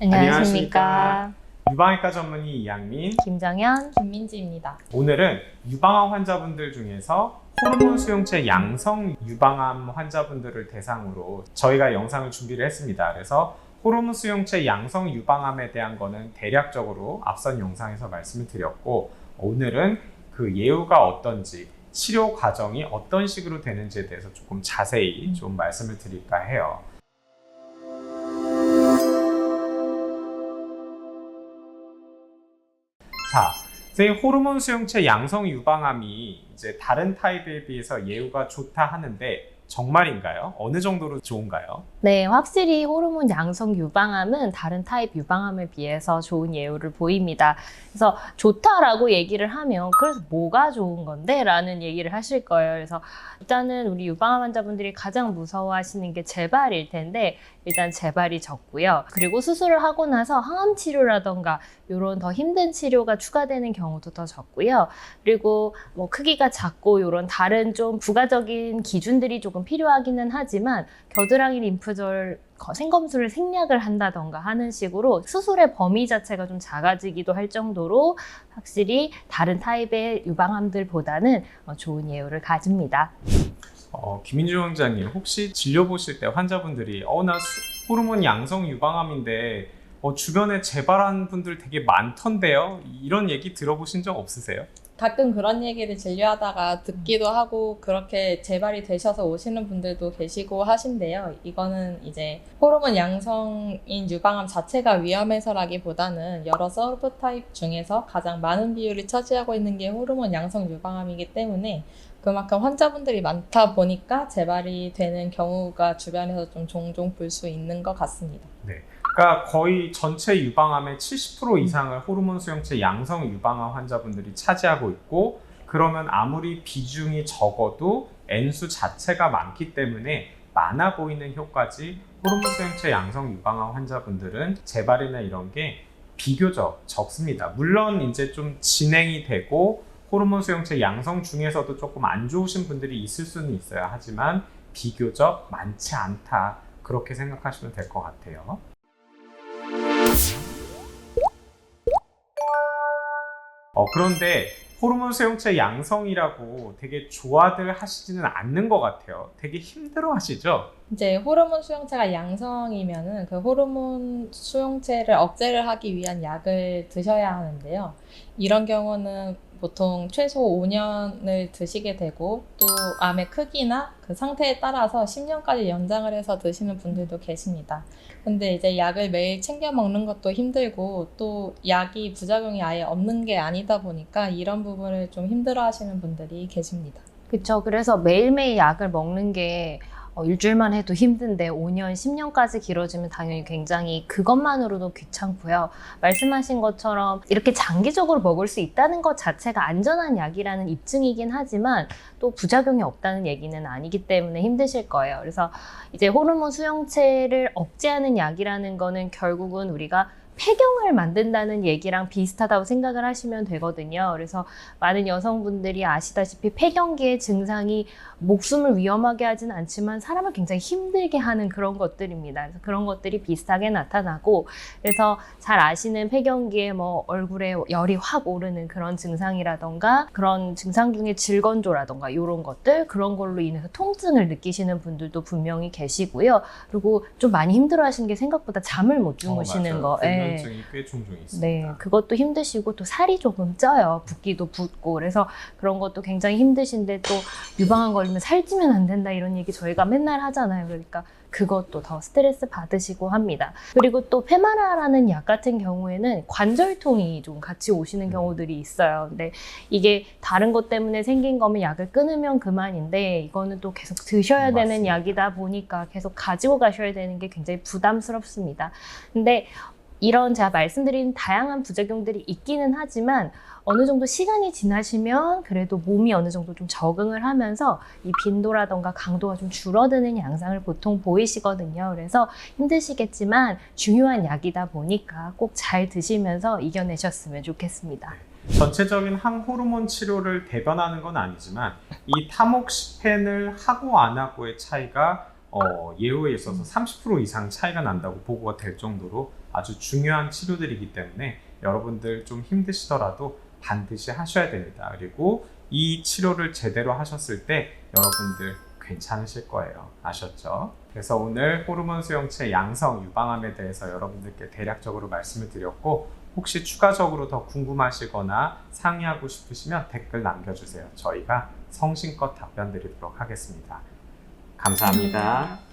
안녕하십니까. 유방외과 전문의 이양민, 김정현, 김민지입니다. 오늘은 유방암 환자분들 중에서 호르몬 수용체 양성 유방암 환자분들을 대상으로 저희가 영상을 준비를 했습니다. 그래서 호르몬 수용체 양성 유방암에 대한 거는 대략적으로 앞선 영상에서 말씀을 드렸고, 오늘은 그 예후가 어떤지, 치료 과정이 어떤 식으로 되는지에 대해서 조금 자세히 좀 말씀을 드릴까 해요. 자, 선생님, 호르몬 수용체 양성 유방암이 이제 다른 타입에 비해서 예후가 좋다 하는데 정말인가요? 어느 정도로 좋은가요? 네, 확실히 호르몬 양성 유방암은 다른 타입 유방암에 비해서 좋은 예후를 보입니다. 그래서 좋다라고 얘기를 하면 그래서 뭐가 좋은 건데? 라는 얘기를 하실 거예요. 그래서 일단은 우리 유방암 환자분들이 가장 무서워하시는 게 재발일 텐데 일단 재발이 적고요. 그리고 수술을 하고 나서 항암 치료라던가 이런 더 힘든 치료가 추가되는 경우도 더 적고요. 그리고 뭐 크기가 작고 이런 다른 좀 부가적인 기준들이 조금 필요하기는 하지만 겨드랑이 림프절 생검술을 생략을 한다던가 하는 식으로 수술의 범위 자체가 좀 작아지기도 할 정도로 확실히 다른 타입의 유방암들보다는 좋은 예후를 가집니다. 김민주 원장님, 혹시 진료 보실 때 환자분들이 나 호르몬 양성 유방암인데 주변에 재발한 분들 되게 많던데요? 이런 얘기 들어보신 적 없으세요? 가끔 그런 얘기를 진료하다가 듣기도 하고 그렇게 재발이 되셔서 오시는 분들도 계시고 하신데요. 이거는 이제 호르몬 양성인 유방암 자체가 위험해서라기보다는 여러 서브타입 중에서 가장 많은 비율을 차지하고 있는 게 호르몬 양성 유방암이기 때문에 그만큼 환자분들이 많다 보니까 재발이 되는 경우가 주변에서 좀 종종 볼 수 있는 것 같습니다. 네. 그러니까 거의 전체 유방암의 70% 이상을 호르몬 수용체 양성 유방암 환자분들이 차지하고 있고, 그러면 아무리 비중이 적어도 N수 자체가 많기 때문에 많아 보이는 효과지 호르몬 수용체 양성 유방암 환자분들은 재발이나 이런 게 비교적 적습니다. 물론 이제 좀 진행이 되고 호르몬 수용체 양성 중에서도 조금 안 좋으신 분들이 있을 수는 있어요. 하지만 비교적 많지 않다, 그렇게 생각하시면 될 것 같아요. 그런데 호르몬 수용체 양성이라고 되게 좋아들 하시지는 않는 것 같아요. 되게 힘들어 하시죠? 이제 호르몬 수용체가 양성이면은 그 호르몬 수용체를 억제를 하기 위한 약을 드셔야 하는데요. 이런 경우는 보통 최소 5년을 드시게 되고 또 암의 크기나 그 상태에 따라서 10년까지 연장을 해서 드시는 분들도 계십니다. 근데 이제 약을 매일 챙겨 먹는 것도 힘들고 또 약이 부작용이 아예 없는 게 아니다 보니까 이런 부분을 좀 힘들어 하시는 분들이 계십니다. 그렇죠. 그래서 매일매일 약을 먹는 게 일주일만 해도 힘든데 5년, 10년까지 길어지면 당연히 굉장히 그것만으로도 귀찮고요. 말씀하신 것처럼 이렇게 장기적으로 먹을 수 있다는 것 자체가 안전한 약이라는 입증이긴 하지만 또 부작용이 없다는 얘기는 아니기 때문에 힘드실 거예요. 그래서 이제 호르몬 수용체를 억제하는 약이라는 거는 결국은 우리가 폐경을 만든다는 얘기랑 비슷하다고 생각을 하시면 되거든요. 그래서 많은 여성분들이 아시다시피 폐경기의 증상이 목숨을 위험하게 하진 않지만 사람을 굉장히 힘들게 하는 그런 것들입니다. 그래서 그런 것들이 비슷하게 나타나고, 그래서 잘 아시는 폐경기에 뭐 얼굴에 열이 확 오르는 그런 증상이라던가 그런 증상 중에 질건조라던가 이런 것들, 그런 걸로 인해서 통증을 느끼시는 분들도 분명히 계시고요. 그리고 좀 많이 힘들어 하시는 게 생각보다 잠을 못 주무시는 거. 불면증이 꽤 종종 있습니다. 네, 그것도 힘드시고 또 살이 조금 쪄요. 붓기도 붓고. 그래서 그런 것도 굉장히 힘드신데 또 유방암 걸리면 살찌면 안 된다 이런 얘기 저희가 맨날 하잖아요. 그러니까 그것도 더 스트레스 받으시고 합니다. 그리고 또 페마라라는 약 같은 경우에는 관절통이 좀 같이 오시는 경우들이 있어요. 근데 이게 다른 것 때문에 생긴 거면 약을 끊으면 그만인데 이거는 또 계속 드셔야 되는 맞습니다. 약이다 보니까 계속 가지고 가셔야 되는 게 굉장히 부담스럽습니다. 근데 이런 제가 말씀드린 다양한 부작용들이 있기는 하지만 어느 정도 시간이 지나시면 그래도 몸이 어느 정도 좀 적응을 하면서 이 빈도라던가 강도가 좀 줄어드는 양상을 보통 보이시거든요. 그래서 힘드시겠지만 중요한 약이다 보니까 꼭 잘 드시면서 이겨내셨으면 좋겠습니다. 전체적인 항호르몬 치료를 대변하는 건 아니지만 이 타목시펜을 하고 안 하고의 차이가 예후에 있어서 30% 이상 차이가 난다고 보고가 될 정도로 아주 중요한 치료들이기 때문에 여러분들 좀 힘드시더라도 반드시 하셔야 됩니다. 그리고 이 치료를 제대로 하셨을 때 여러분들 괜찮으실 거예요. 아셨죠? 그래서 오늘 호르몬 수용체 양성 유방암에 대해서 여러분들께 대략적으로 말씀을 드렸고, 혹시 추가적으로 더 궁금하시거나 상의하고 싶으시면 댓글 남겨주세요. 저희가 성심껏 답변 드리도록 하겠습니다. 감사합니다.